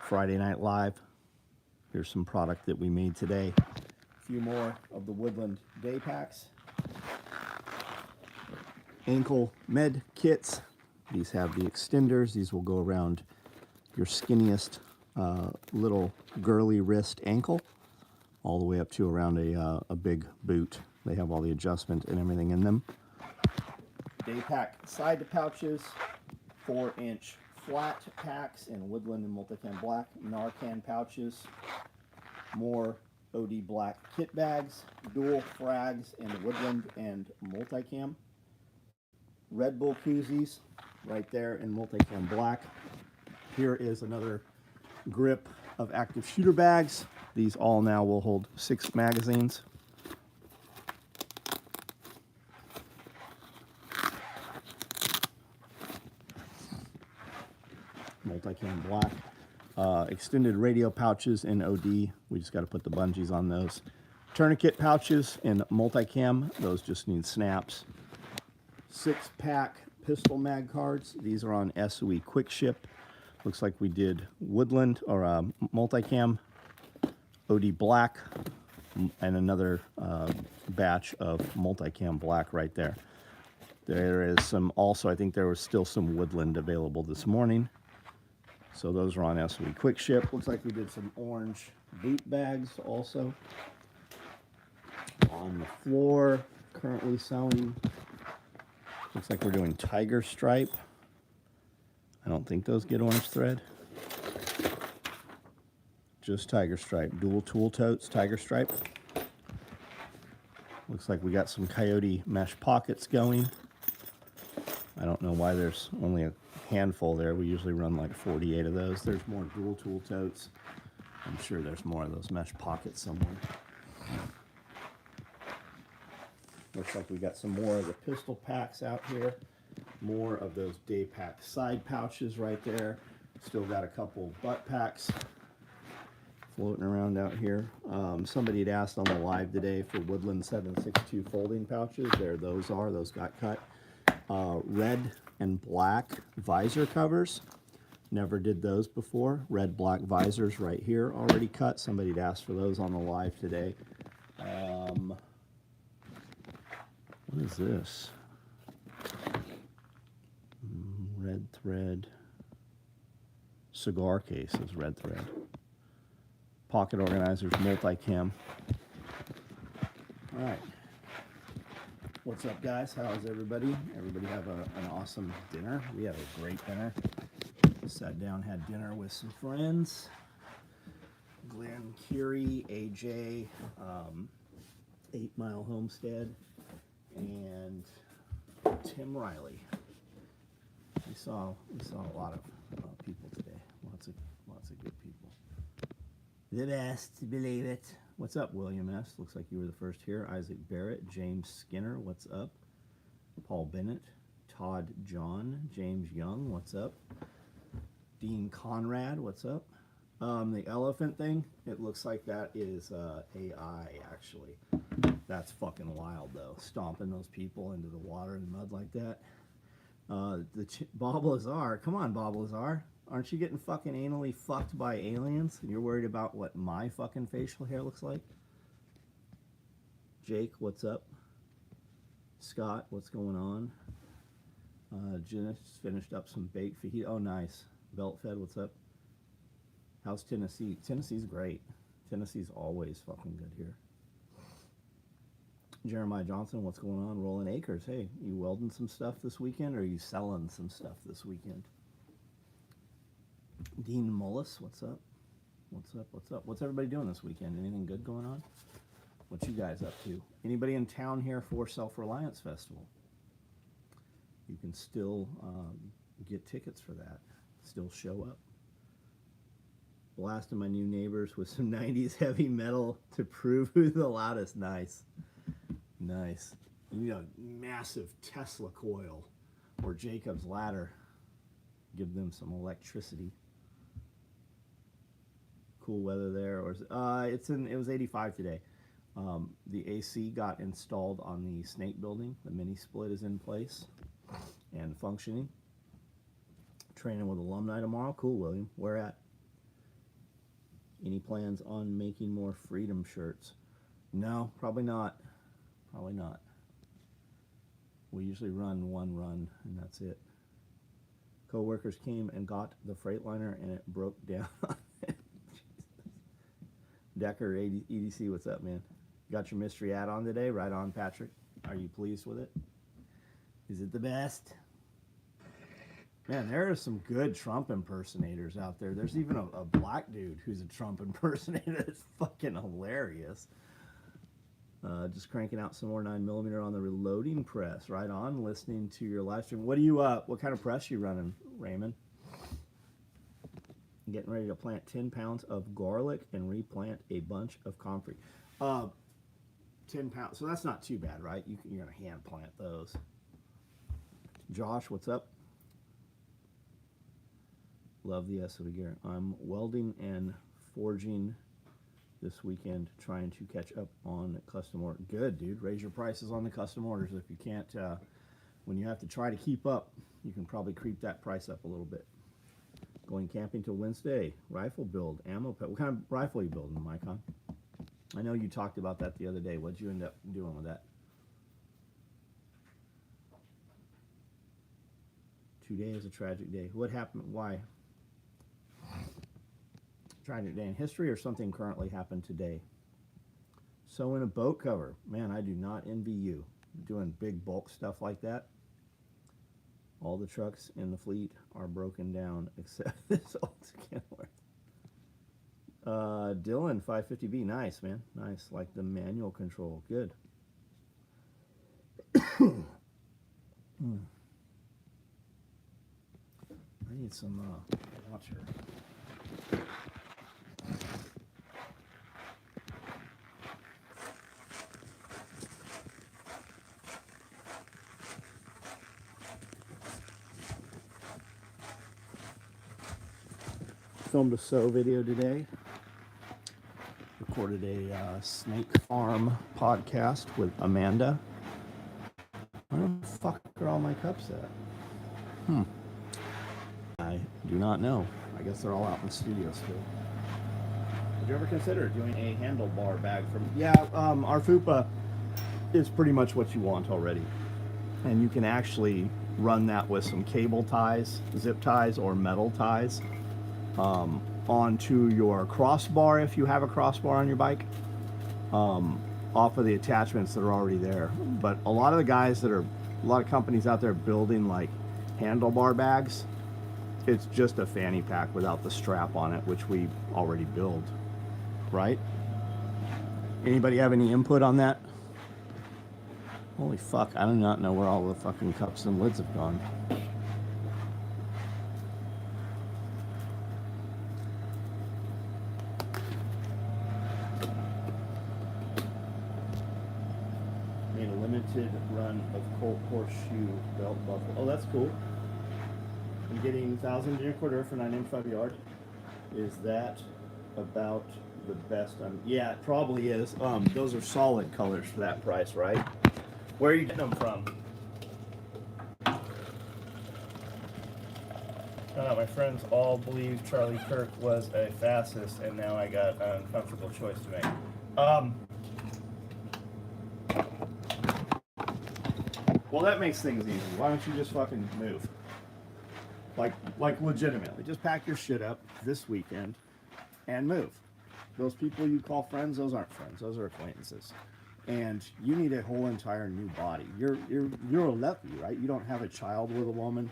Friday Night Live. Here's some product that we made today. A few more of the Woodland day packs. Ankle med kits. These have the extenders. These will go around your skinniest little girly wrist ankle, all the way up to around a big boot. They have all the adjustment and everything in them. Day pack side pouches, 4-inch flat packs in Woodland and Multicam Black, Narcan pouches, more OD Black kit bags, dual frags in Woodland and Multicam, Red Bull koozies right there in Multicam Black. Here is another grip of active shooter bags. These all now will hold 6 magazines. Multicam Black. Extended radio pouches in OD. We just got to put the bungees on those. Tourniquet pouches in Multicam. Those just need snaps. 6-pack pistol mag cards. These are on SOE quick ship. Looks like we did Woodland or Multicam, OD Black, and another batch of Multicam Black right there. There is some also, I think there was still some Woodland available this morning. So those are on SOE quick ship. Looks like we did some orange boot bags also. On the floor, currently selling. Looks like we're doing Tiger Stripe. I don't think those get orange thread. Just Tiger Stripe. Dual tool totes, Tiger Stripe. Looks like we got some Coyote mesh pockets going. I don't know why there's only a handful there. We usually run like 48 of those. There's more dual tool totes. I'm sure there's more of those mesh pockets somewhere. Looks like we got some more of the pistol packs out here. More of those day pack side pouches right there. Still got a couple butt packs floating around out here. Somebody had asked on the live today for Woodland 762 folding pouches. There those are. Those got cut. Red and black visor covers. Never did those before. Red, black visors right here already cut. Somebody had asked for those on the live today. What is this? Red thread. Cigar case is red thread. Pocket organizers, Multicam. All right. What's up, guys? How is everybody? Everybody have an awesome dinner. We had a great dinner. Sat down, had dinner with some friends. Glenn Curie, AJ, 8 Mile Homestead, and Tim Riley. We saw a lot of people today. Lots of good people. The best, believe it. What's up, William S? Looks like you were the first here. Isaac Barrett, James Skinner, what's up? Paul Bennett, Todd John, James Young, what's up? Dean Conrad, what's up? The elephant thing, it looks like that is AI, actually. That's fucking wild, though. Stomping those people into the water and mud like that. Bob Lazar, come on, Bob Lazar. Aren't you getting fucking anally fucked by aliens? And you're worried about what my fucking facial hair looks like? Jake, what's up? Scott, what's going on? Janice finished up some baked fajita. Oh, nice. Belt Fed, what's up? How's Tennessee? Tennessee's great. Tennessee's always fucking good here. Jeremiah Johnson, what's going on? Rolling Acres, hey, you welding some stuff this weekend or are you selling some stuff this weekend? Dean Mullis, what's up? What's up? What's up? What's everybody doing this weekend? Anything good going on? What you guys up to? Anybody in town here for Self-Reliance Festival? You can still get tickets for that. Still show up. Blasting my new neighbors with some 90s heavy metal to prove who's the loudest. Nice. Nice. You need a massive Tesla coil or Jacob's ladder. Give them some electricity. Cool weather there. Or it was 85 today. The AC got installed on the Snake building. The mini split is in place and functioning. Training with alumni tomorrow. Cool, William. Where at? Any plans on making more freedom shirts? No, probably not. Probably not. We usually run one run, and that's it. Co-workers came and got the Freightliner, and it broke down. Decker, EDC, what's up, man? Got your mystery add-on today? Right on, Patrick. Are you pleased with it? Is it the best? Man, there are some good Trump impersonators out there. There's even a black dude who's a Trump impersonator. It's fucking hilarious. Just cranking out some more 9mm on the reloading press. Right on, listening to your live stream. What kind of press you running, Raymond? Getting ready to plant 10 pounds of garlic and replant a bunch of comfrey. 10 pounds. So that's not too bad, right? You're going to hand plant those. Josh, what's up? Love the SOE gear. I'm welding and forging this weekend, trying to catch up on custom order. Good, dude. Raise your prices on the custom orders. If you can't, when you have to try to keep up, you can probably creep that price up a little bit. Going camping till Wednesday. Rifle build, ammo pet. What kind of rifle are you building, Micon? I know you talked about that the other day. What'd you end up doing with that? Today is a tragic day. What happened? Why? Tragic day in history or something currently happened today? So in a boat cover. Man, I do not envy you. Doing big bulk stuff like that. All the trucks in the fleet are broken down except this old Kenworth. Dylan, 550B. Nice, man. Nice. Like the manual control. Good. I need some water. Filmed a SOE video today. Recorded a snake farm podcast with Amanda. Where the fuck are all my cups at? I do not know. I guess they're all out in the studio still. Did you ever consider doing a handlebar bag from? Yeah, our FUPA is pretty much what you want already, and you can actually run that with some cable ties, zip ties, or metal ties onto your crossbar if you have a crossbar on your bike, off of the attachments that are already there. But a lot of companies out there building like handlebar bags, it's just a fanny pack without the strap on it, which we already build, right? Anybody have any input on that? Holy fuck, I do not know where all the fucking cups and lids have gone. Made a limited run of Colt Horseshoe Belt Buffalo. Oh, that's cool. I'm getting 1,000 junior quarter for 9 inch 5 yard. Is that about the best? Yeah, it probably is. Those are solid colors for that price, right? Where are you getting them from? My friends all believe Charlie Kirk was a fascist, and now I got an uncomfortable choice to make. Well, that makes things easy. Why don't you just fucking move? Like legitimately, just pack your shit up this weekend and move. Those people you call friends, those aren't friends. Those are acquaintances. And you need a whole entire new body. You're a lefty, right? You don't have a child with a woman.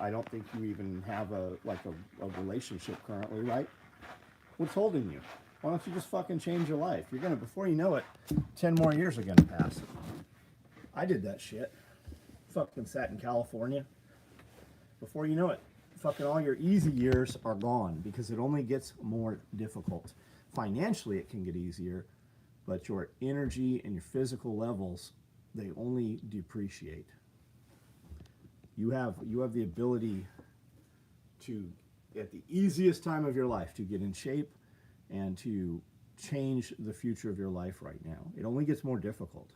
I don't think you even have a relationship currently, right? What's holding you? Why don't you just fucking change your life? You're gonna, before you know it, 10 more years are gonna pass. I did that shit. Fucking sat in California. Before you know it, fucking all your easy years are gone because it only gets more difficult. Financially, it can get easier, but your energy and your physical levels, they only depreciate. You have the ability to, at the easiest time of your life, to get in shape and to change the future of your life right now. It only gets more difficult.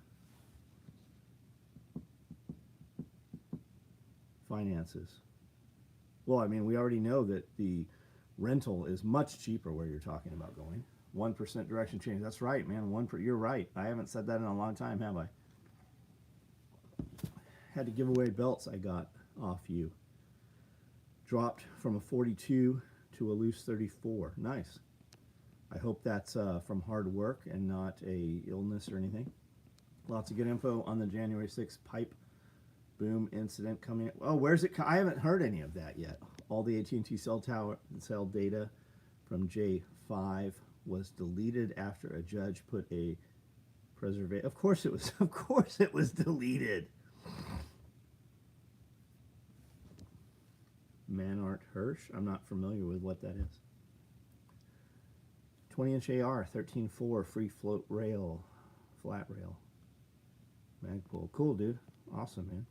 Finances. Well, I mean, we already know that the rental is much cheaper where you're talking about going. 1% direction change. That's right, man. You're right. I haven't said that in a long time, have I? Had to give away belts I got off you. Dropped from a 42 to a loose 34. Nice. I hope that's from hard work and not a illness or anything. Lots of good info on the January 6th pipe boom incident coming in. Oh, where's it? I haven't heard any of that yet. All the AT&T cell data from J5 was deleted after a judge put a preservation. Of course it was. Of course it was deleted. Manart Hirsch. I'm not familiar with what that is. 20-inch AR, 13.4 free float rail, flat rail. Magpul. Cool, dude. Awesome, man.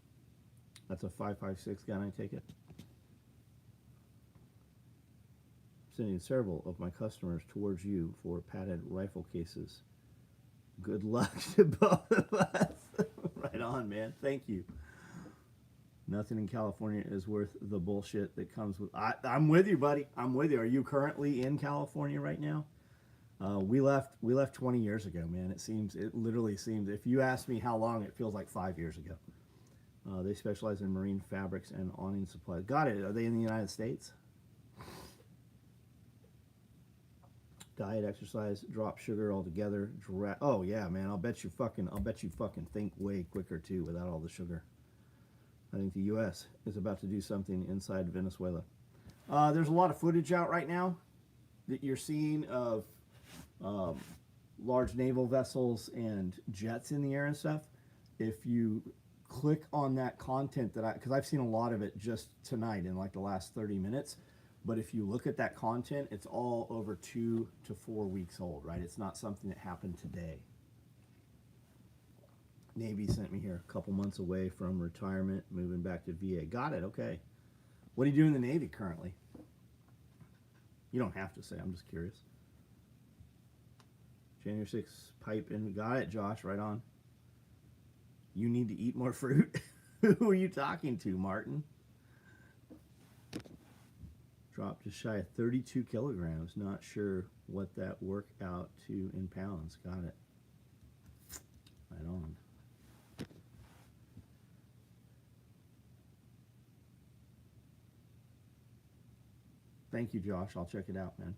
That's a 5.56 gun, I take it. Sending several of my customers towards you for padded rifle cases. Good luck to both of us. Right on, man. Thank you. Nothing in California is worth the bullshit that comes with... I'm with you, buddy. I'm with you. Are you currently in California right now? We left 20 years ago, man. It literally seems, if you ask me how long, it feels like 5 years ago. They specialize in marine fabrics and awning supplies. Got it. Are they in the United States? Diet, exercise, drop sugar altogether. Oh yeah, man. I'll bet you fucking think way quicker too without all the sugar. I think the U.S. is about to do something inside Venezuela. There's a lot of footage out right now that you're seeing of large naval vessels and jets in the air and stuff. If you click on that content because I've seen a lot of it just tonight in like the last 30 minutes, but if you look at that content, it's all over 2 to 4 weeks old, right? It's not something that happened today. Navy sent me here a couple months away from retirement, moving back to VA. Got it, okay. What do you do in the Navy currently? You don't have to say, I'm just curious. January 6th pipe in. Got it, Josh, right on. You need to eat more fruit. Who are you talking to, Martin? Dropped just shy of 32 kilograms. Not sure what that worked out to in pounds. Got it. Right on. Thank you, Josh. I'll check it out, man.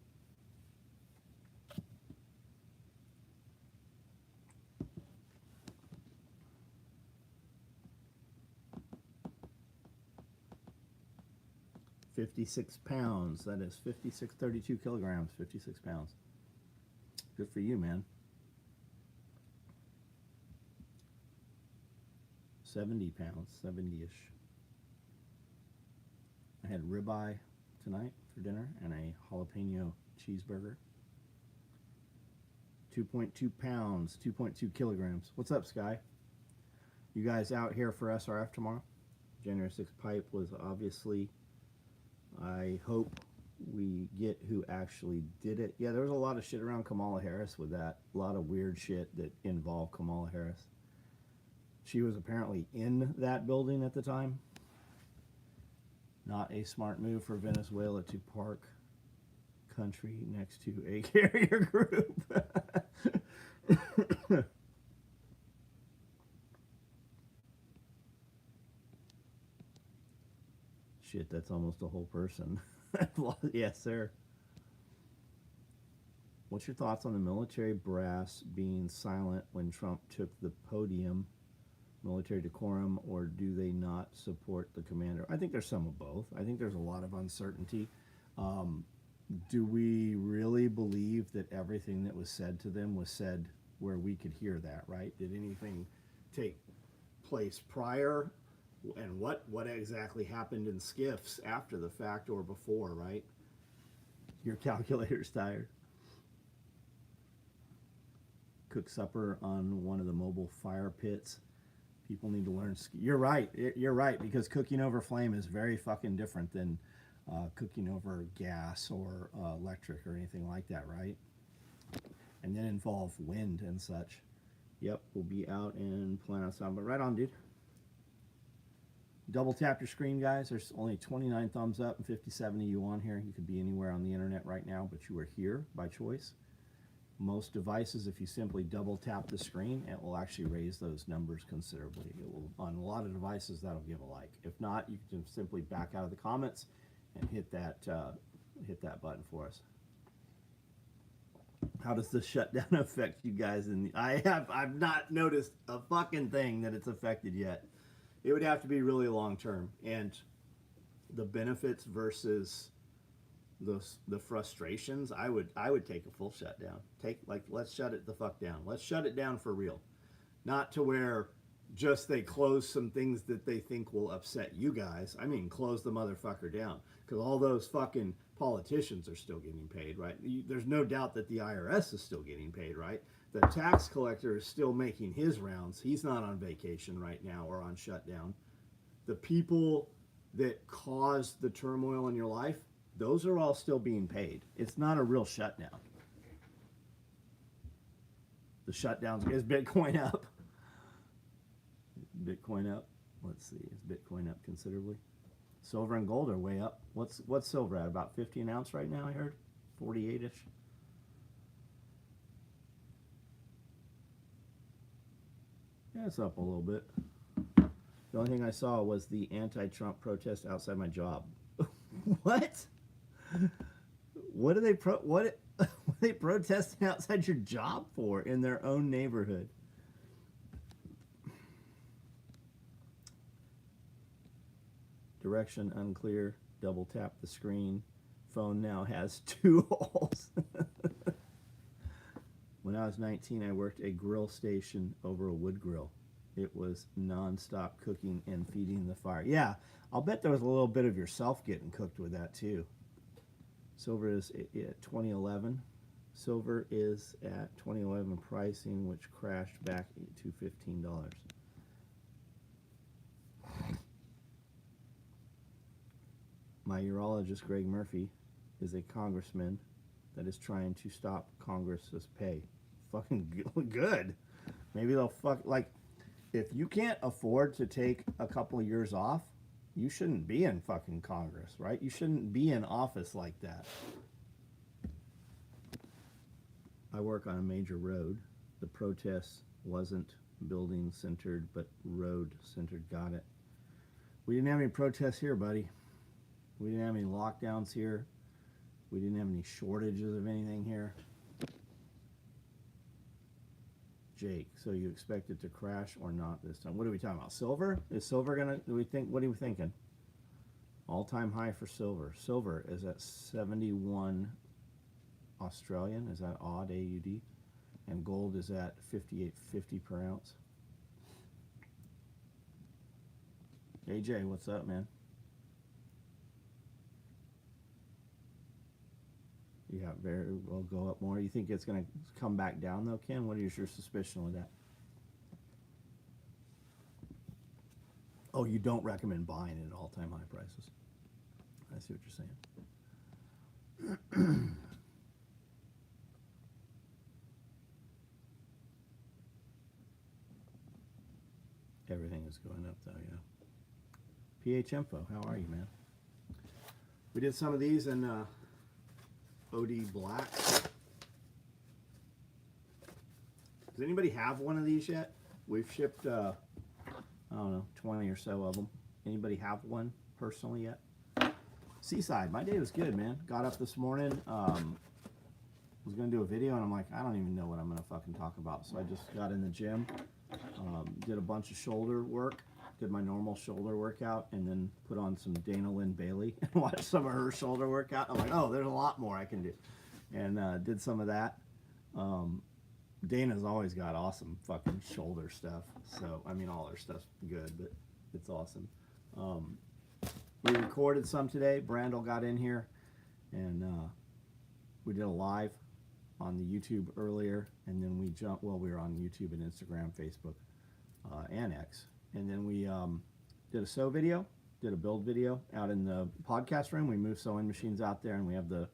$56 pounds. That is 32 kilograms, 56 pounds. Good for you, man. 70 pounds, 70-ish. I had ribeye tonight for dinner and a jalapeno cheeseburger. 2.2 pounds, 2.2 kilograms. What's up, Sky? You guys out here for SRF tomorrow? January 6th pipe was obviously... I hope we get who actually did it. Yeah, there was a lot of shit around Kamala Harris with that. A lot of weird shit that involved Kamala Harris. She was apparently in that building at the time. Not a smart move for Venezuela to park country next to a carrier group. Shit, that's almost a whole person. Yes, sir. What's your thoughts on the military brass being silent when Trump took the podium? Military decorum, or do they not support the commander? I think there's some of both. I think there's a lot of uncertainty. Do we really believe that everything that was said to them was said where we could hear that, right? Did anything take place prior? And what exactly happened in skiffs after the fact or before, right? Your calculator's tired. Cook supper on one of the mobile fire pits. People need to learn. You're right. You're right, because cooking over flame is very fucking different than cooking over gas or electric or anything like that, right? And then involve wind and such. Yep, we'll be out and plan on some. But right on, dude. Double tap your screen, guys. There's only 29 thumbs up and 57 of you on here. You could be anywhere on the internet right now, but you are here by choice. Most devices, if you simply double tap the screen, it will actually raise those numbers considerably. It will, on a lot of devices, that'll give a like. If not, you can simply back out of the comments and hit that button for us. How does the shutdown affect you guys? I've not noticed a fucking thing that it's affected yet. It would have to be really long term, and the benefits versus the frustrations, I would take a full shutdown. Let's shut it the fuck down. Let's shut it down for real. Not to where just they close some things that they think will upset you guys. I mean, close the motherfucker down. Because all those fucking politicians are still getting paid, right? There's no doubt that the IRS is still getting paid, right? The tax collector is still making his rounds. He's not on vacation right now or on shutdown. The people that caused the turmoil in your life, those are all still being paid. It's not a real shutdown. The shutdowns, is Bitcoin up? Bitcoin up? Let's see, is Bitcoin up considerably? Silver and gold are way up. What's silver at? About 50 an ounce right now, I heard? 48-ish? Yeah, it's up a little bit. The only thing I saw was the anti-Trump protest outside my job. What? What are they protesting outside your job for in their own neighborhood? Direction unclear. Double tap the screen. Phone now has 2 holes. When I was 19, I worked a grill station over a wood grill. It was non-stop cooking and feeding the fire. Yeah, I'll bet there was a little bit of yourself getting cooked with that too. Silver is at 2011. Silver is at 2011 pricing, which crashed back to $15. My urologist, Greg Murphy, is a congressman that is trying to stop Congress's pay. Fucking good. Maybe they'll if you can't afford to take a couple of years off, you shouldn't be in fucking Congress, right? You shouldn't be in office like that. I work on a major road. The protest wasn't building centered, but road centered. Got it. We didn't have any protests here, buddy. We didn't have any lockdowns here. We didn't have any shortages of anything here. Jake, so you expect it to crash or not this time? What are we talking about? Silver? Is silver gonna, what are we thinking? All-time high for silver. Silver is at 71 Australian. Is that odd, AUD? And gold is at 58.50 per ounce. AJ, what's up, man? Yeah, very well go up more. You think it's going to come back down though, Ken? What is your suspicion with that? Oh, you don't recommend buying it at all-time high prices. I see what you're saying. Everything is going up though, yeah. PH Info, how are you, man? We did some of these in OD Black. Does anybody have one of these yet? We've shipped, I don't know, 20 or so of them. Anybody have one personally yet? Seaside, my day was good, man. Got up this morning, was going to do a video, and I'm like, I don't even know what I'm going to fucking talk about. So I just got in the gym, did a bunch of shoulder work, did my normal shoulder workout, and then put on some Dana Lynn Bailey and watched some of her shoulder workout. I'm like, oh, there's a lot more I can do. And did some of that. Dana's always got awesome fucking shoulder stuff. So, I mean, all her stuff's good, but it's awesome. We recorded some today. Brandel got in here, and we did a live on the YouTube earlier, and then we jumped, well, we were on YouTube and Instagram, Facebook, and X. And then we did a sew video, did a build video out in the podcast room. We moved sewing machines out there, and we have the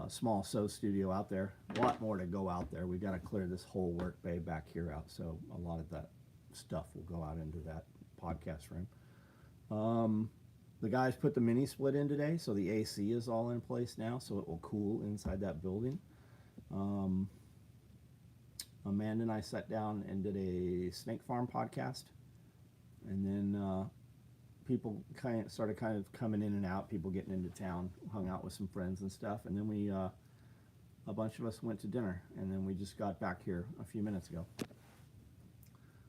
small sew studio out there. A lot more to go out there. We got to clear this whole work bay back here out, so a lot of that stuff will go out into that podcast room. The guys put the mini split in today, so the AC is all in place now, so it will cool inside that building. Amanda and I sat down and did a snake farm podcast, and then people started coming in and out. People getting into town, hung out with some friends and stuff, and then we a bunch of us went to dinner, and then we just got back here a few minutes ago.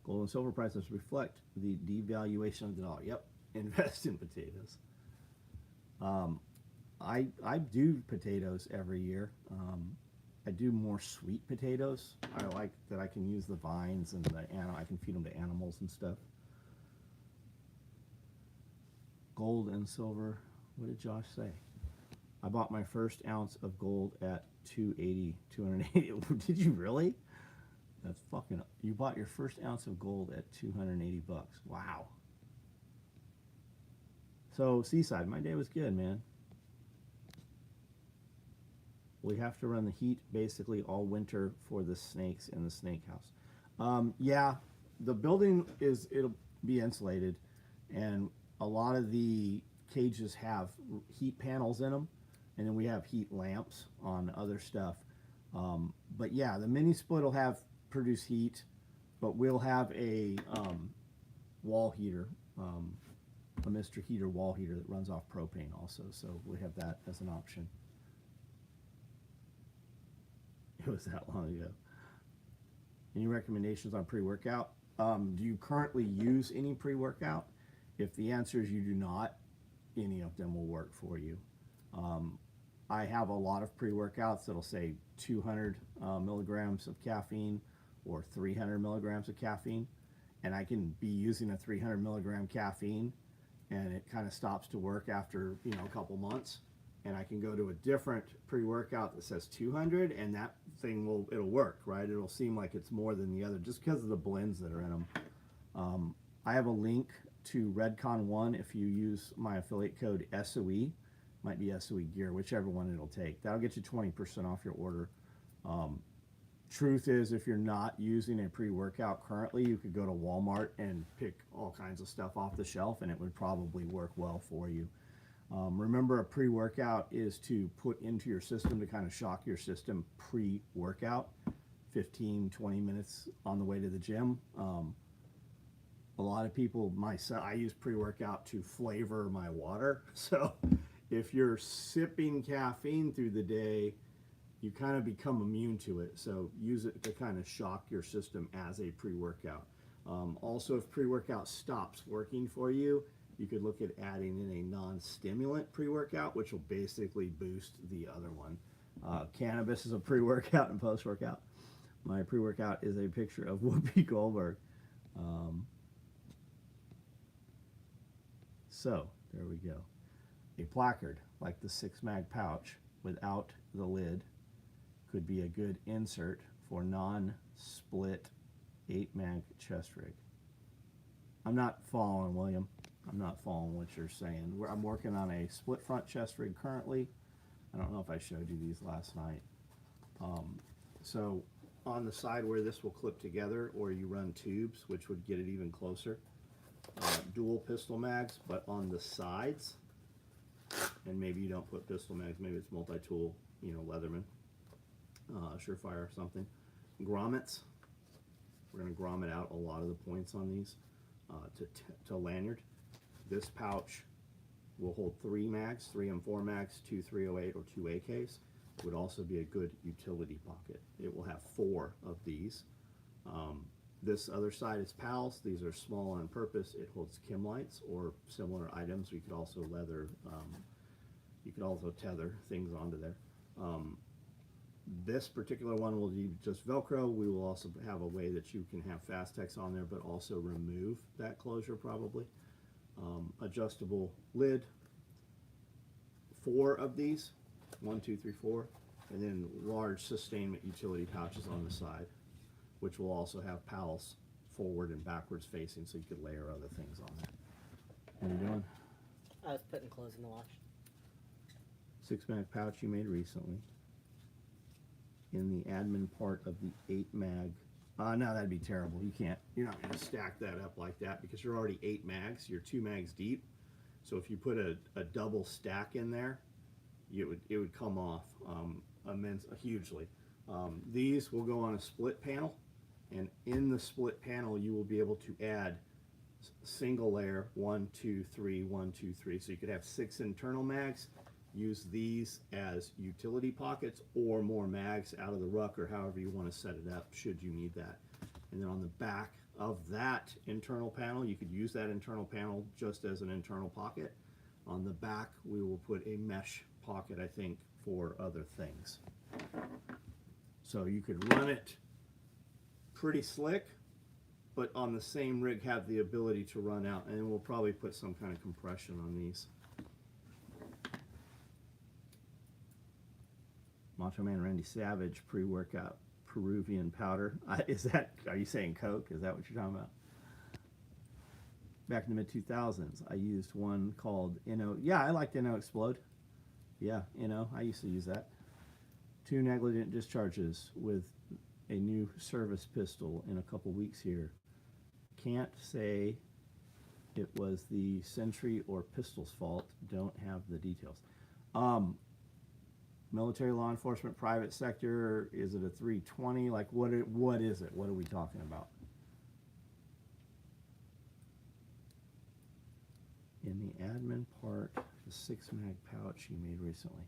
Gold and silver prices reflect the devaluation of the dollar. Yep, invest in potatoes. I do potatoes every year. I do more sweet potatoes. I like that I can use the vines and I can feed them to animals and stuff. Gold and silver. What did Josh say? I bought my first ounce of gold at 280. Did you really? That's fucking. You bought your first ounce of gold at $280. Wow. So Seaside, my day was good, man. We have to run the heat basically all winter for the snakes in the snake house. Yeah, the building it'll be insulated, and a lot of the cages have heat panels in them, and then we have heat lamps on other stuff. But yeah, the mini split will produce heat, but we'll have a wall heater, a Mr. Heater wall heater that runs off propane also, so we have that as an option. It was that long ago. Any recommendations on pre-workout? Do you currently use any pre-workout? If the answer is you do not, any of them will work for you. I have a lot of pre-workouts that'll say 200 milligrams of caffeine or 300 milligrams of caffeine, and I can be using a 300 milligram caffeine, and it kind of stops to work after a couple months, and I can go to a different pre-workout that says 200, and that thing it'll work, right? It'll seem like it's more than the other just because of the blends that are in them. I have a link to Redcon 1 if you use my affiliate code SOE. Might be SOE Gear, whichever one it'll take. That'll get you 20% off your order. Truth is, if you're not using a pre-workout currently, you could go to Walmart and pick all kinds of stuff off the shelf, and it would probably work well for you. Remember, a pre-workout is to put into your system to kind of shock your system pre-workout, 15, 20 minutes on the way to the gym. A lot of people, I use pre-workout to flavor my water. So if you're sipping caffeine through the day, you kind of become immune to it. So use it to kind of shock your system as a pre-workout. Also, if pre-workout stops working for you, you could look at adding in a non-stimulant pre-workout, which will basically boost the other one. Cannabis is a pre-workout and post-workout. My pre-workout is a picture of Whoopi Goldberg. So there we go. A placard like the 6-mag pouch without the lid could be a good insert for non-split 8-mag chest rig. I'm not following, William. I'm not following what you're saying. I'm working on a split front chest rig currently. I don't know if I showed you these last night. So on the side where this will clip together, or you run tubes, which would get it even closer. Dual pistol mags, but on the sides, and maybe you don't put pistol mags, maybe it's multi-tool, Leatherman, Surefire or something. Grommets, we're going to grommet out a lot of the points on these to lanyard. This pouch will hold 3 mags, 3 M4 mags, 2 308 or 2 AKs. It would also be a good utility pocket. It will have 4 of these. This other side is PALs. These are small on purpose. It holds Kim lights or similar items. You could also you could also tether things onto there. This particular one will be just Velcro. We will also have a way that you can have Fastex on there, but also remove that closure probably. Adjustable lid. 4 of these. 1, 2, 3, 4. And then large sustainment utility pouches on the side, which will also have pals forward and backwards facing, so you could layer other things on there. What are you doing? I was putting clothes in the wash. 6-mag pouch you made recently. In the admin part of the 8-mag No, that'd be terrible. You're not gonna stack that up like that because you're already 8 mags. You're 2 mags deep. So if you put a double stack in there, it would come off hugely. These will go on a split panel, and in the split panel you will be able to add single layer 1, 2, 3, 1, 2, 3. So you could have 6 internal mags. Use these as utility pockets or more mags out of the ruck, or however you want to set it up should you need that. And then on the back of that internal panel, you could use that internal panel just as an internal pocket. On the back we will put a mesh pocket, I think, for other things. So you could run it pretty slick, but on the same rig have the ability to run out, and we'll probably put some kind of compression on these. Macho Man Randy Savage pre-workout Peruvian powder. Are you saying Coke? Is that what you're talking about? Back in the mid-2000s, I used one called Inno. Yeah, I liked Inno Explode. Yeah, Inno. I used to use that. 2 negligent discharges with a new service pistol in a couple weeks here. Can't say it was the Sentry or pistol's fault. Don't have the details. Military, law enforcement, private sector, is it a 320? Like, what is it? What are we talking about? In the admin part, the 6 mag pouch you made recently.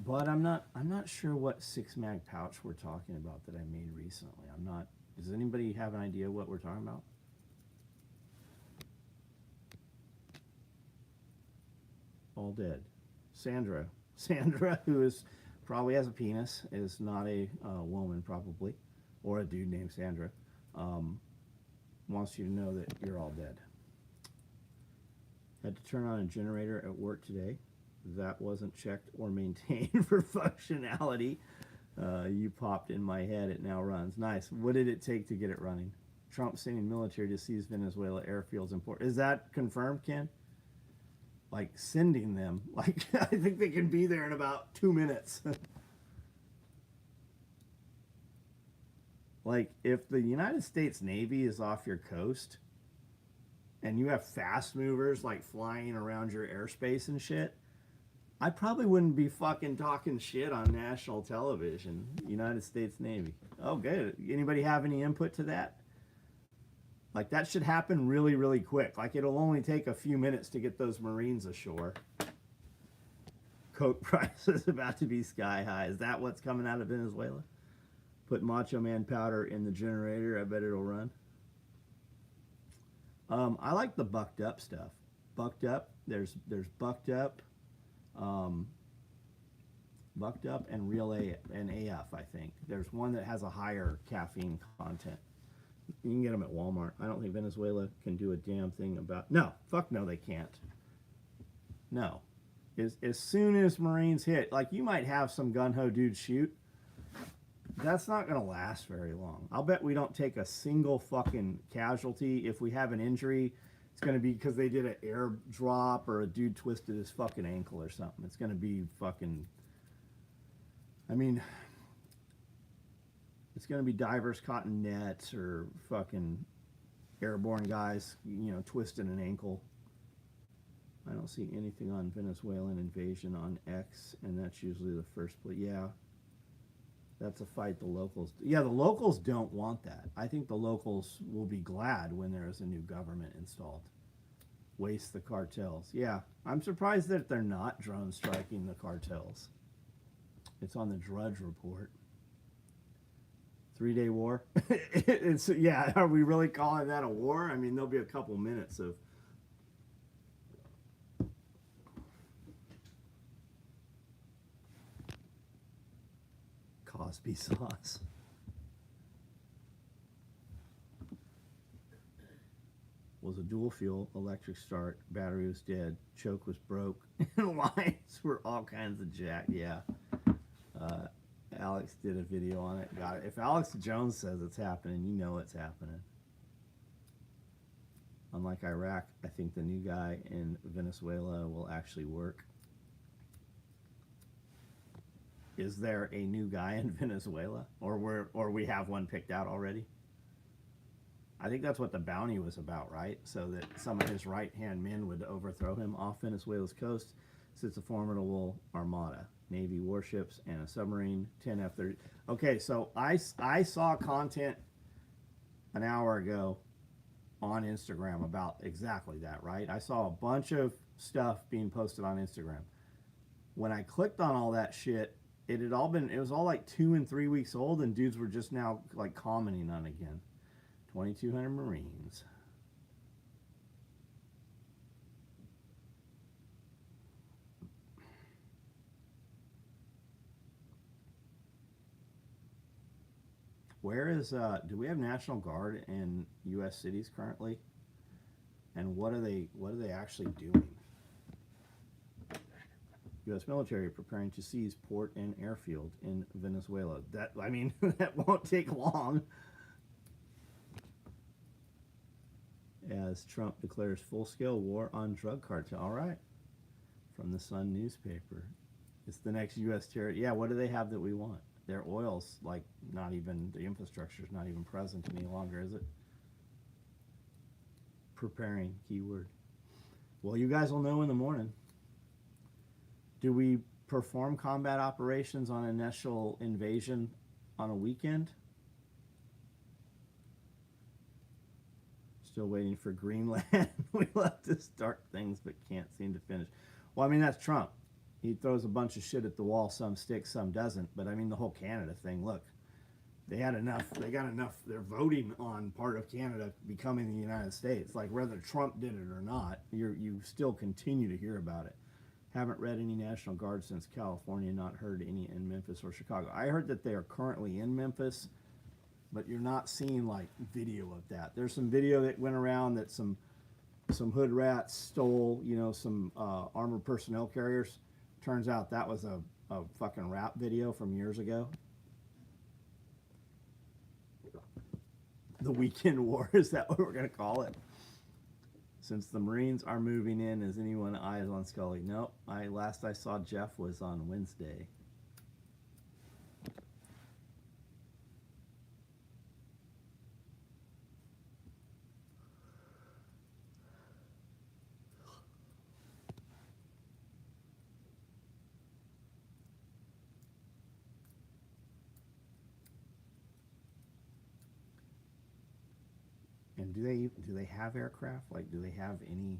But I'm not sure what 6 mag pouch we're talking about that I made recently. Does anybody have an idea what we're talking about? All dead. Sandra, who probably has a penis, is not a woman probably, or a dude named Sandra, wants you to know that you're all dead. Had to turn on a generator at work today. That wasn't checked or maintained for functionality. You popped in my head. It now runs. Nice. What did it take to get it running? Trump sending military to seize Venezuela airfields in port. Is that confirmed, Ken? Like sending them. Like, I think they can be there in about 2 minutes. Like, if the United States Navy is off your coast and you have fast movers like flying around your airspace and shit, I probably wouldn't be fucking talking shit on national television. United States Navy. Oh, good. Anybody have any input to that? Like, that should happen really, really quick. Like, it'll only take a few minutes to get those Marines ashore. Coke price is about to be sky high. Is that what's coming out of Venezuela? Put Macho Man powder in the generator. I bet it'll run. I like the bucked up stuff. Bucked up. There's bucked up. Bucked up and real A and AF, I think. There's one that has a higher caffeine content. You can get them at Walmart. I don't think Venezuela can do a damn thing about... No, fuck no, they can't. No. As soon as Marines hit, like, you might have some gun-ho dude shoot. That's not going to last very long. I'll bet we don't take a single fucking casualty. If we have an injury, it's going to be because they did an airdrop or a dude twisted his fucking ankle or something. It's going to be fucking... I mean... It's going to be divers caught in nets or fucking airborne guys, you know, twisting an ankle. I don't see anything on Venezuelan invasion on X, and that's usually the first place. Yeah, that's a fight the locals... Yeah, the locals don't want that. I think the locals will be glad when there is a new government installed. Waste the cartels. Yeah, I'm surprised that they're not drone striking the cartels. It's on the Drudge Report. 3-day war. Yeah, are we really calling that a war? I mean, there'll be a couple minutes of... Cosby sauce. Was a dual fuel, electric start, battery was dead, choke was broke, and lines were all kinds of jacked. Yeah. Alex did a video on it. Got it. If Alex Jones says it's happening, you know it's happening. Unlike Iraq, I think the new guy in Venezuela will actually work. Is there a new guy in Venezuela? Or we have one picked out already? I think that's what the bounty was about, right? So that some of his right-hand men would overthrow him. Off Venezuela's coast sits a formidable armada, Navy warships, and a submarine, 10 F-30. Okay, so I saw content an hour ago on Instagram about exactly that, right? I saw a bunch of stuff being posted on Instagram. When I clicked on all that shit, it was all like 2 and 3 weeks old, and dudes were just now like commenting on it again. 2,200 Marines. Where is do we have National Guard in U.S. cities currently? And what are they actually doing? U.S. military preparing to seize port and airfield in Venezuela. That, I mean, that won't take long. As Trump declares full-scale war on drug cartel. All right. From the Sun newspaper. It's the next U.S. terror. Yeah, what do they have that we want? Their oil's like not even, the infrastructure's not even present any longer, is it? Preparing, keyword. Well, you guys will know in the morning. Do we perform combat operations on initial invasion on a weekend? Still waiting for Greenland. We love to start things but can't seem to finish. Well, I mean, that's Trump. He throws a bunch of shit at the wall. Some sticks, some doesn't. But I mean, the whole Canada thing, look, they got enough. They're voting on part of Canada becoming the United States. Like, whether Trump did it or not, you still continue to hear about it. Haven't read any National Guard since California, not heard any in Memphis or Chicago. I heard that they are currently in Memphis, but you're not seeing like video of that. There's some video that went around that some hood rats stole, some armored personnel carriers. Turns out that was a fucking rap video from years ago. The weekend war, is that what we're gonna call it? Since the Marines are moving in, is anyone eyes on Scully? Nope. Last I saw Jeff was on Wednesday. And do they have aircraft? Like, do they have any?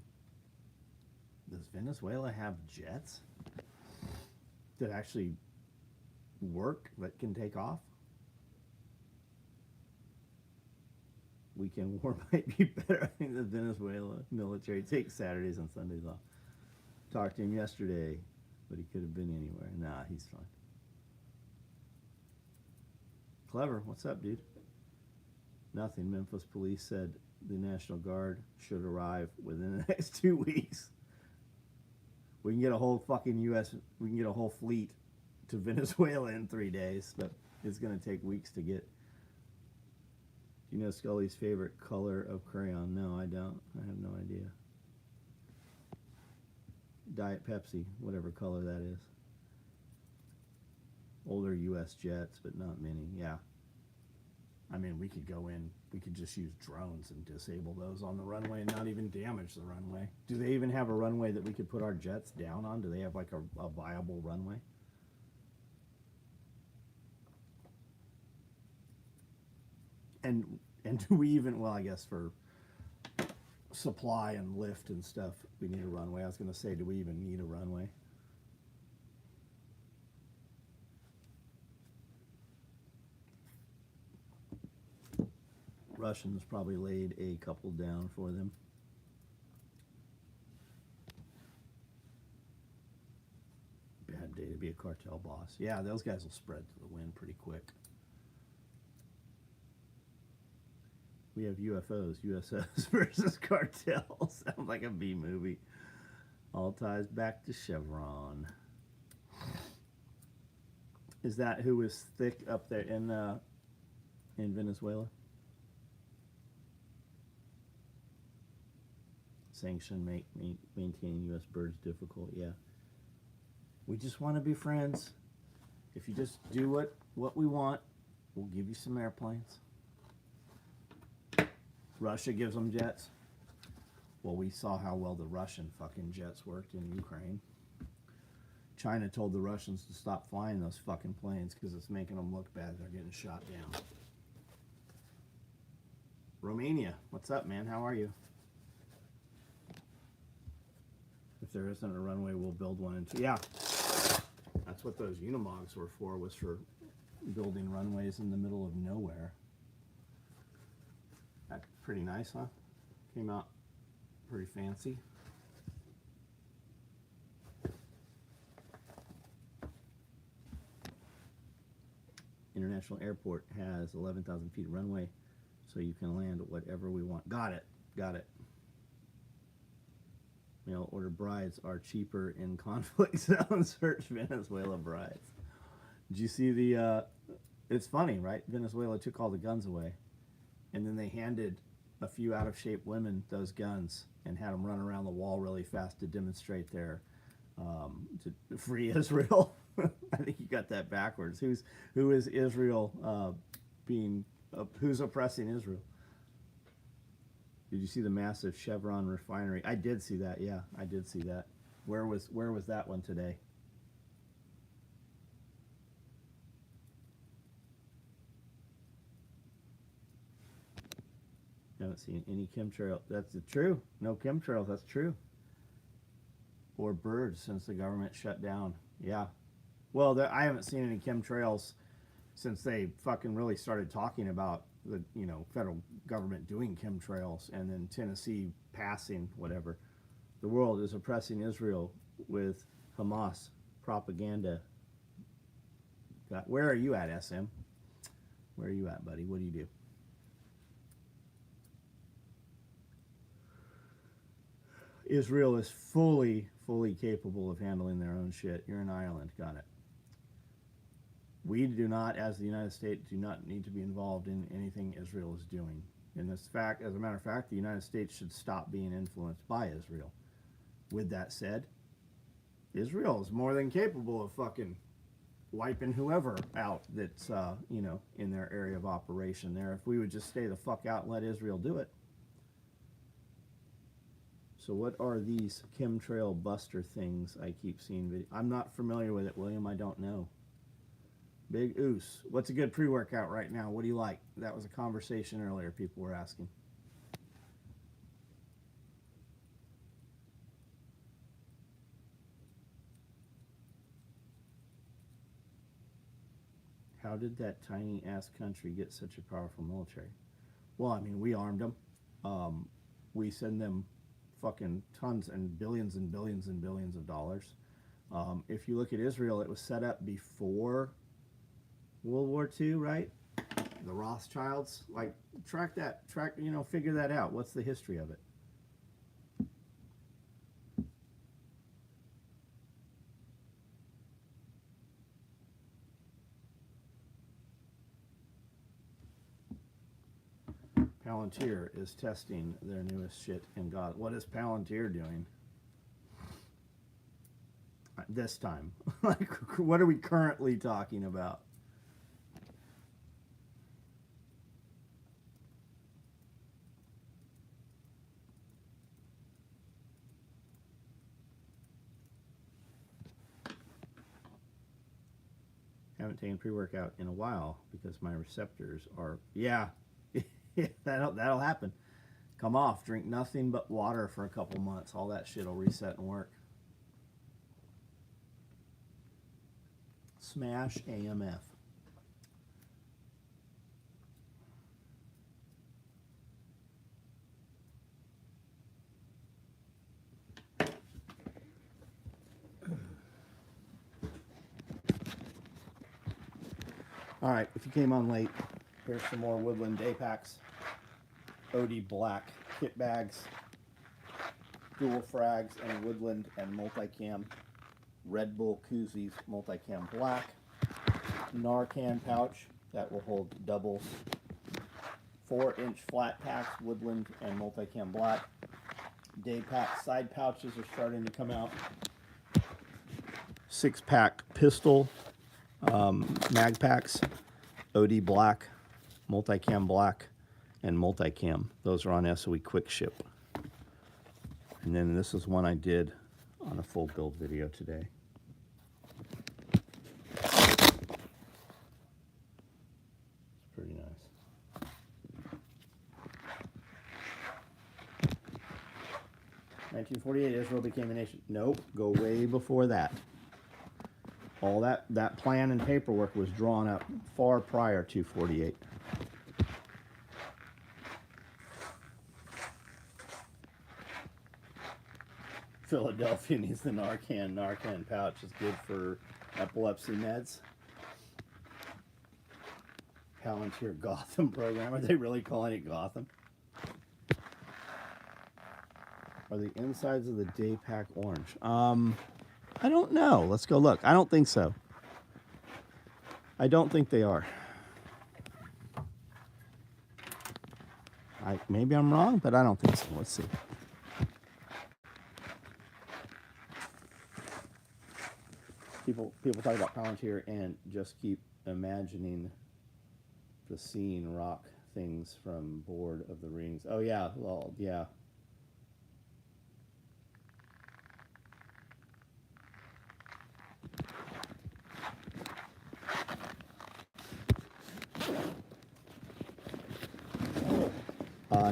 Does Venezuela have jets that actually work, that can take off? Weekend war might be better. I think the Venezuela military takes Saturdays and Sundays off. Talked to him yesterday, but he could have been anywhere. Nah, he's fine. Clever. What's up, dude? Nothing. Memphis police said the National Guard should arrive within the next 2 weeks. We can get a whole fucking we can get a whole fleet to Venezuela in 3 days, but it's going to take weeks to get. Do you know Scully's favorite color of crayon? No, I don't. I have no idea. Diet Pepsi, whatever color that is. Older U.S. jets, but not many. Yeah. I mean, we could go in, we could just use drones and disable those on the runway and not even damage the runway. Do they even have a runway that we could put our jets down on? Do they have like a viable runway? And do we even, well, I guess for supply and lift and stuff, we need a runway. I was going to say, do we even need a runway? Russians probably laid a couple down for them. Bad day to be a cartel boss. Yeah, those guys will spread to the wind pretty quick. We have UFOs, USOs versus cartels. Sounds like a B movie. All ties back to Chevron. Is that who was thick up there in Venezuela? Sanction maintaining U.S. birds difficult. Yeah. We just want to be friends. If you just do what we want, we'll give you some airplanes. Russia gives them jets. Well, we saw how well the Russian fucking jets worked in Ukraine. China told the Russians to stop flying those fucking planes because it's making them look bad. They're getting shot down. Romania, what's up, man? How are you? If there isn't a runway, we'll build one into. Yeah, that's what those Unimogs were for, was for building runways in the middle of nowhere. That's pretty nice, huh? Came out pretty fancy. International Airport has 11,000 feet of runway, so you can land whatever we want. Got it. Got it. Mail order brides are cheaper in conflict zones. Search Venezuela brides. Did you see the? It's funny, right? Venezuela took all the guns away, and then they handed a few out of shape women those guns and had them run around the wall really fast to demonstrate their to free Israel. I think you got that backwards. Who is Israel who's oppressing Israel? Did you see the massive Chevron refinery? I did see that. Yeah, I did see that. Where was that one today? Haven't seen any chemtrail. That's true. No chemtrails. That's true. Or birds since the government shut down. Yeah. Well, I haven't seen any chemtrails since they fucking really started talking about the federal government doing chemtrails, and then Tennessee passing whatever. The world is oppressing Israel with Hamas propaganda. Where are you at, SM? Where are you at, buddy? What do you do? Israel is fully capable of handling their own shit. You're in Ireland. Got it. We do not, as the United States, do not need to be involved in anything Israel is doing. And as a matter of fact, the United States should stop being influenced by Israel. With that said, Israel is more than capable of fucking wiping whoever out that's in their area of operation there. If we would just stay the fuck out and let Israel do it. So what are these chemtrail buster things I keep seeing? I'm not familiar with it, William. I don't know. Big Oos. What's a good pre-workout right now? What do you like? That was a conversation earlier people were asking. How did that tiny-ass country get such a powerful military? Well, I mean, we armed them. We send them fucking tons and billions and billions and billions of dollars. If you look at Israel, it was set up before World War II, right? The Rothschilds, figure that out. What's the history of it? Palantir is testing their newest shit in God. What is Palantir doing this time? Like, what are we currently talking about? Haven't taken pre-workout in a while because my receptors are, yeah, that'll happen. Come off, drink nothing but water for a couple months. All that shit will reset and work. Smash AMF. All right, if you came on late, here's some more Woodland day packs. OD black kit bags, dual frags and Woodland and multicam. Red Bull koozies, multicam black. Narcan pouch that will hold doubles. 4-inch flat packs, Woodland and multicam black. Day pack side pouches are starting to come out. 6-pack pistol mag packs, OD black, multicam black, and multicam. Those are on SOE Quick Ship. And then this is one I did on a full build video today. It's pretty nice. "1948, Israel became a nation." Nope, go way before that. All that plan and paperwork was drawn up far prior to 48. "Philadelphia needs the Narcan. Narcan pouch is good for epilepsy meds." Palantir Gotham program. Are they really calling it Gotham? Are the insides of the day pack orange? I don't know. Let's go look. I don't think so. I don't think they are. Maybe I'm wrong, but I don't think so. Let's see. People talk about Palantir and just keep imagining the scene, rock things from Board of the Rings. Oh yeah, well, yeah.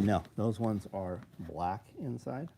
No, those ones are black inside.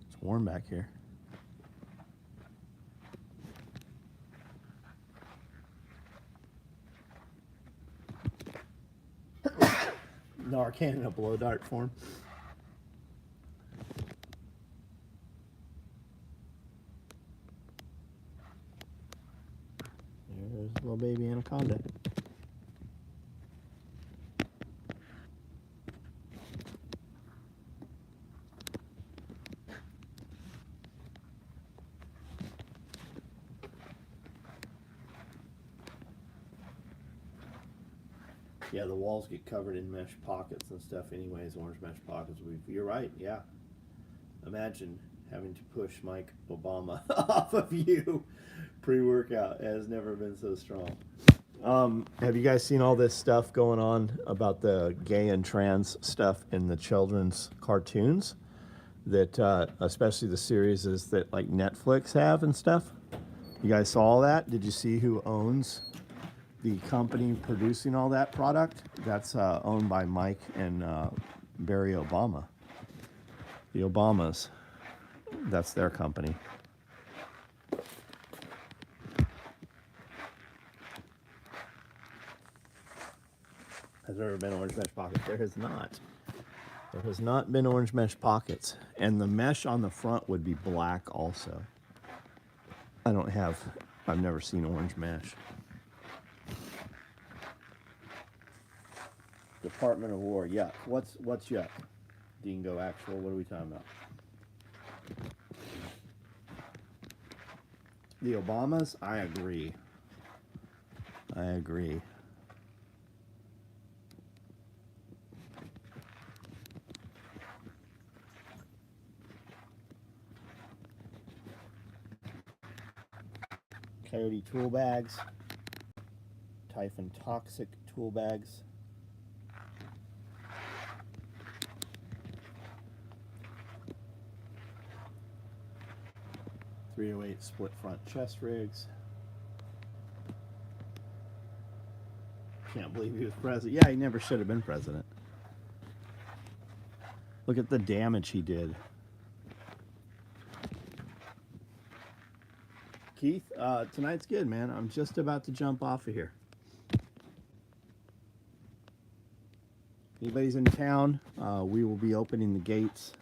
It's warm back here. Narcan in a blow dart form. There's little baby anaconda. Yeah, the walls get covered in mesh pockets and stuff anyways, orange mesh pockets. You're right, yeah. Imagine having to push Mike Obama off of you pre-workout. It has never been so strong. Have you guys seen all this stuff going on about the gay and trans stuff in the children's cartoons? That, especially the series that like Netflix have and stuff? You guys saw all that? Did you see who owns the company producing all that product? That's owned by Mike and Barry Obama. The Obamas. That's their company. Has there ever been orange mesh pockets? There has not. There has not been orange mesh pockets. And the mesh on the front would be black also. I've never seen orange mesh. Department of War, yuck. What's yuck? Dingo actual, what are we talking about? The Obamas? I agree. Coyote tool bags. Typhon toxic tool bags. .308 split front chest rigs. Can't believe he was president. Yeah, he never should have been president. Look at the damage he did. Keith, tonight's good, man. I'm just about to jump off of here. Anybody's in town, we will be opening the gates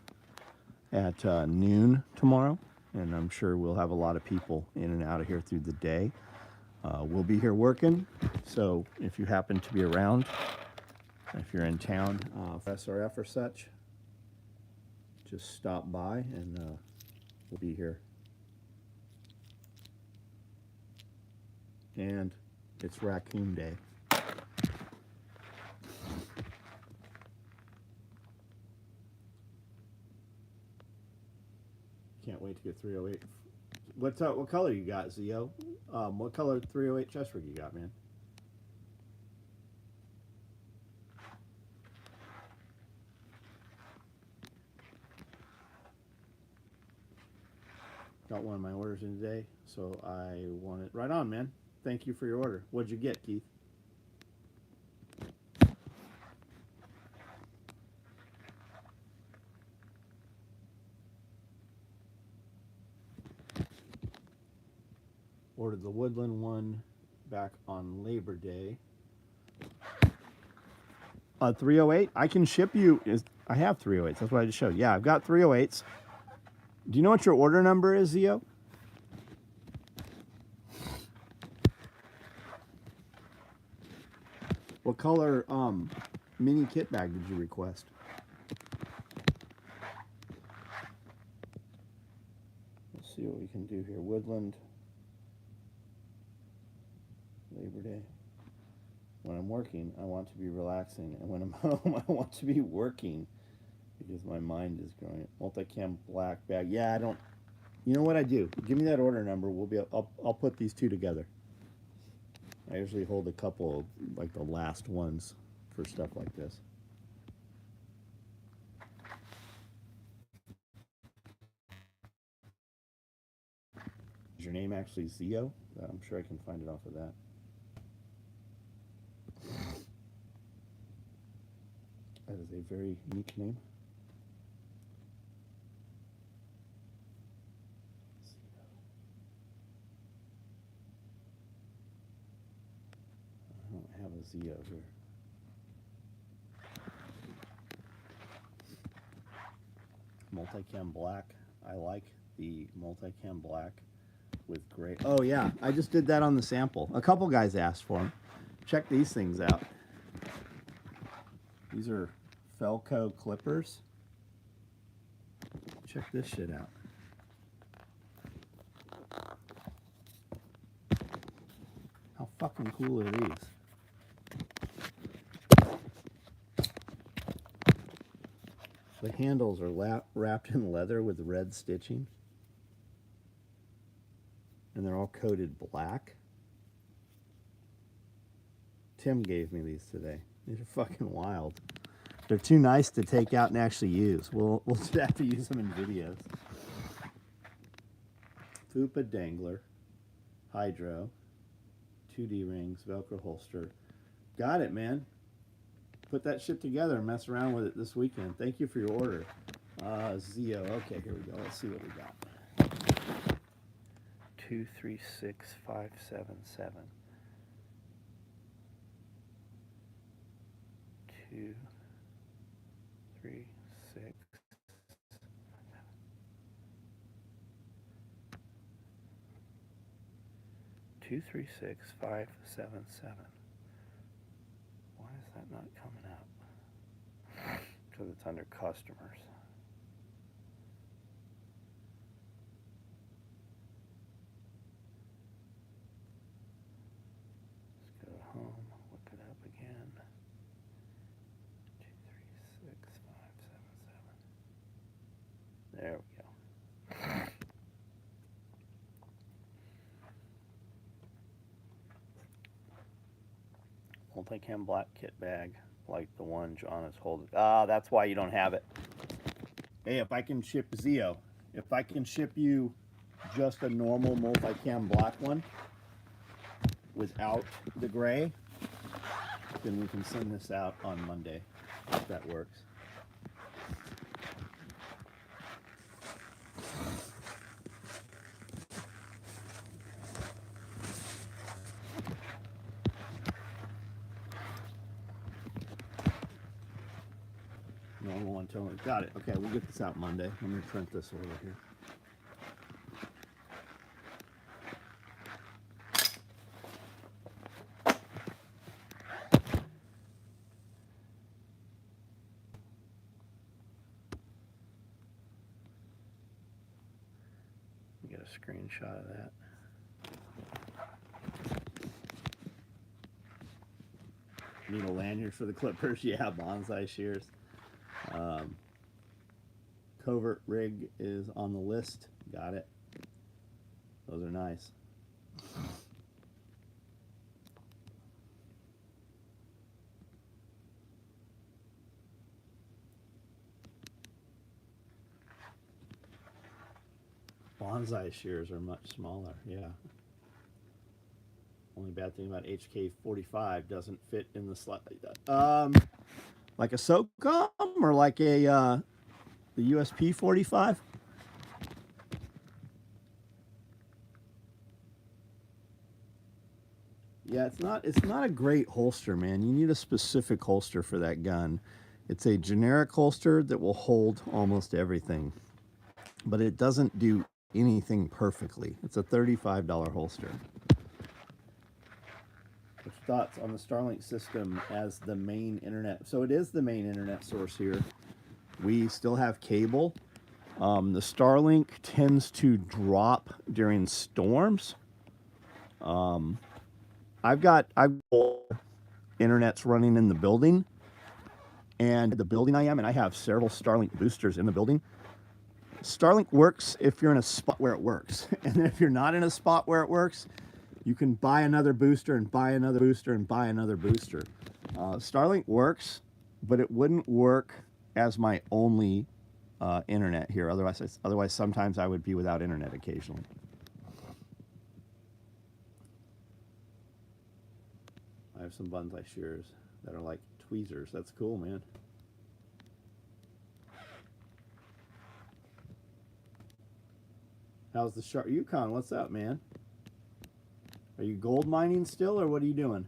at noon tomorrow, and I'm sure we'll have a lot of people in and out of here through the day. We'll be here working, so if you happen to be around, if you're in town for SRF or such, just stop by and we'll be here. And it's Raccoon Day. Can't wait to get 308. What color you got, Zio? What color 308 chest rig you got, man? Got one of my orders in today, so I want it. Right on, man. Thank you for your order. What'd you get, Keith? Ordered the Woodland one back on Labor Day. 308. I can ship you. I have 308s. That's what I just showed. Yeah, I've got 308s. Do you know what your order number is, Zio? What color mini kit bag did you request? Let's see what we can do here. Woodland. Labor Day. When I'm working, I want to be relaxing, and when I'm home, I want to be working because my mind is growing. Multicam black bag. Yeah, I don't. You know what I do? Give me that order number. We'll be. I'll put these two together. I usually hold a couple of, like the last ones for stuff like this. Is your name actually Zio? I'm sure I can find it off of that. That is a very unique name. I don't have a Zio here. Multicam black. I like the multicam black with gray. Oh yeah, I just did that on the sample. A couple guys asked for them. Check these things out. These are Felco clippers. Check this shit out. How fucking cool are these? The handles are wrapped in leather with red stitching. And they're all coated black. Tim gave me these today. These are fucking wild. They're too nice to take out and actually use. We'll just have to use them in videos. Fupa dangler, hydro, 2D rings, Velcro holster. Got it, man. Put that shit together and mess around with it this weekend. Thank you for your order. Zio. Okay, here we go. Let's see what we got. 236577. 2, 3, 6. 236577. Why is that not coming up? Because it's under customers. Let's go home, look it up again. 236577. There we go. Multicam black kit bag, like the one John is holding. Ah, that's why you don't have it. Hey, if I can ship Zio, if I can ship you just a normal multicam black one without the gray, then we can send this out on Monday, if that works. Normal one, totally. Got it. Okay, we'll get this out Monday. Let me print this over here. screenshot of that. Need a lanyard for the clippers. Yeah, bonsai shears. Covert rig is on the list. Got it. Those are nice. Bonsai shears are much smaller, yeah. Only bad thing about HK45 doesn't fit in the slot. Like a SOCOM or like a the USP 45? Yeah, it's not a great holster, man. You need a specific holster for that gun. It's a generic holster that will hold almost everything, but it doesn't do anything perfectly. It's a $35 holster. What's your thoughts on the Starlink system as the main internet? So it is the main internet source here. We still have cable. The Starlink tends to drop during storms. I've got internet's running in the building, and the building I am, and I have several Starlink boosters in the building. Starlink works if you're in a spot where it works, and if you're not in a spot where it works, you can buy another booster and buy another booster and buy another booster. Starlink works, but it wouldn't work as my only internet here. Otherwise, sometimes I would be without internet occasionally. I have some bonsai shears that are like tweezers. That's cool, man. How's the sharp Yukon? What's up, man? Are you gold mining still, or what are you doing?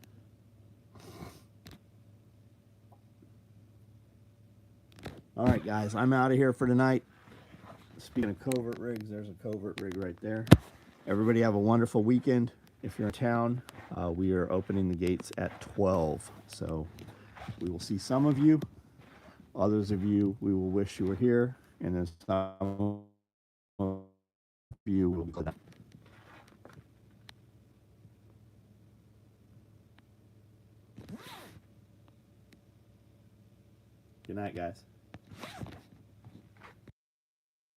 All right, guys, I'm out of here for tonight. Speaking of covert rigs, there's a covert rig right there. Everybody have a wonderful weekend. If you're in town, we are opening the gates at 12. So we will see some of you. Others of you, we will wish you were here. And then some of you will go down. Good night, guys.